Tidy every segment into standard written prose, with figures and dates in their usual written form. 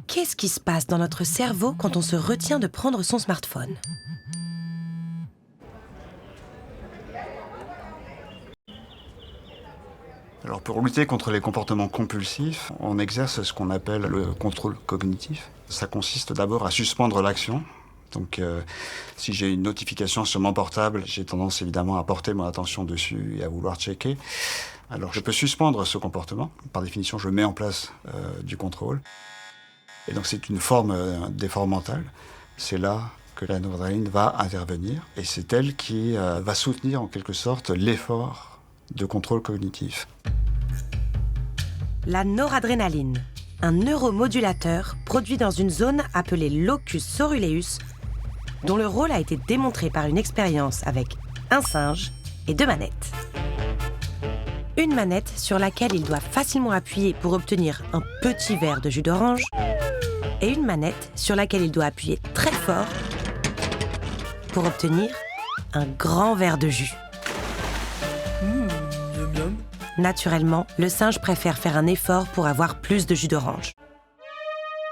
Qu'est-ce qui se passe dans notre cerveau quand on se retient de prendre son smartphone ? Alors pour lutter contre les comportements compulsifs, on exerce ce qu'on appelle le contrôle cognitif. Ça consiste d'abord à suspendre l'action. Donc si j'ai une notification sur mon portable, j'ai tendance évidemment à porter mon attention dessus et à vouloir checker. Alors je peux suspendre ce comportement. Par définition, je mets en place du contrôle. Et donc c'est une forme d'effort mental. C'est là que la noradrénaline va intervenir. Et c'est elle qui va soutenir en quelque sorte l'effort de contrôle cognitif. La noradrénaline, un neuromodulateur produit dans une zone appelée locus coeruleus, dont le rôle a été démontré par une expérience avec un singe et 2 manettes. Une manette sur laquelle il doit facilement appuyer pour obtenir un petit verre de jus d'orange et une manette sur laquelle il doit appuyer très fort pour obtenir un grand verre de jus. Naturellement, le singe préfère faire un effort pour avoir plus de jus d'orange.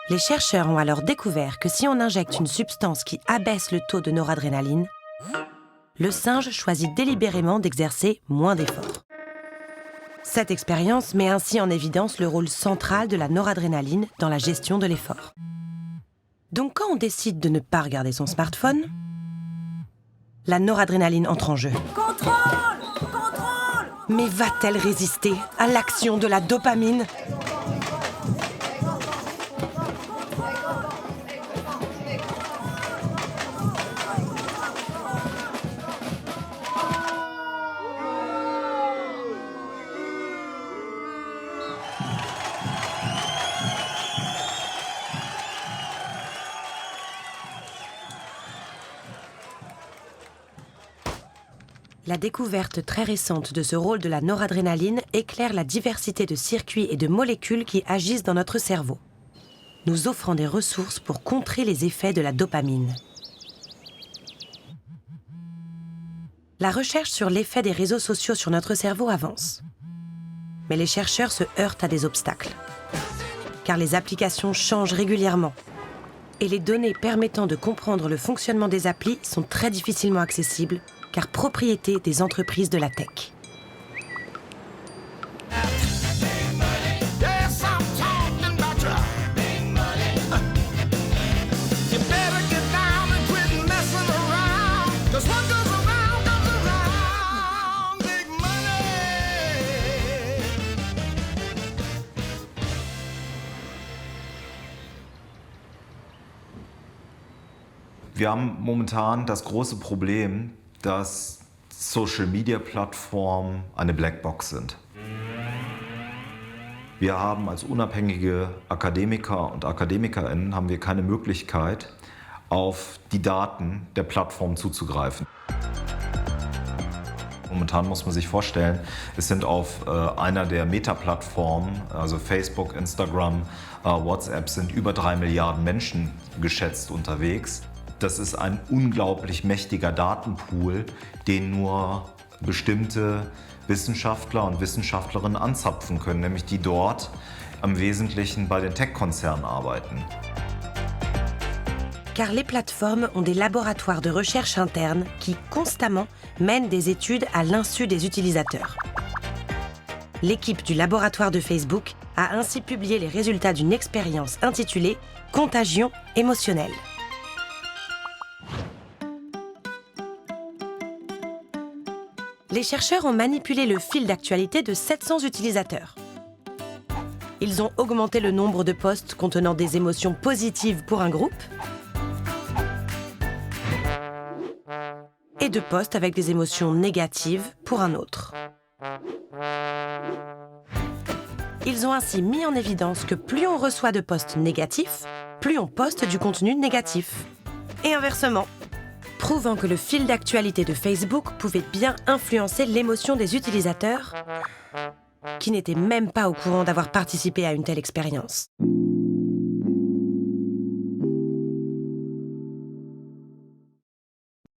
Les chercheurs ont alors découvert que si on injecte une substance qui abaisse le taux de noradrénaline, le singe choisit délibérément d'exercer moins d'efforts. Cette expérience met ainsi en évidence le rôle central de la noradrénaline dans la gestion de l'effort. Donc quand on décide de ne pas regarder son smartphone, la noradrénaline entre en jeu. Contrôle! Mais va-t-elle résister à l'action de la dopamine ? La découverte très récente de ce rôle de la noradrénaline éclaire la diversité de circuits et de molécules qui agissent dans notre cerveau, nous offrant des ressources pour contrer les effets de la dopamine. La recherche sur l'effet des réseaux sociaux sur notre cerveau avance. Mais les chercheurs se heurtent à des obstacles, car les applications changent régulièrement. Et les données permettant de comprendre le fonctionnement des applis sont très difficilement accessibles, car propriété des entreprises de la tech. Wir haben momentan das große Problem, dass Social-Media-Plattformen eine Blackbox sind. Wir haben als unabhängige Akademiker und AkademikerInnen haben wir keine Möglichkeit, auf die Daten der Plattform zuzugreifen. Momentan muss man sich vorstellen, es sind auf einer der Meta-Plattformen, also Facebook, Instagram, WhatsApp, sind über 3 Milliarden Menschen geschätzt unterwegs. Das ist ein unglaublich mächtiger Datenpool, den nur bestimmte Wissenschaftler und Wissenschaftlerinnen anzapfen können, nämlich die dort im Wesentlichen bei den Tech-Konzernen arbeiten. Car les plateformes ont des laboratoires de recherche internes qui constamment mènent des études à l'insu des utilisateurs. L'équipe du laboratoire de Facebook a ainsi publié les résultats d'une expérience intitulée « Contagion émotionnelle ». Les chercheurs ont manipulé le fil d'actualité de 700 utilisateurs. Ils ont augmenté le nombre de posts contenant des émotions positives pour un groupe et de posts avec des émotions négatives pour un autre. Ils ont ainsi mis en évidence que plus on reçoit de posts négatifs, plus on poste du contenu négatif. Et inversement, prouvant que le fil d'actualité de Facebook pouvait bien influencer l'émotion des utilisateurs qui n'étaient même pas au courant d'avoir participé à une telle expérience.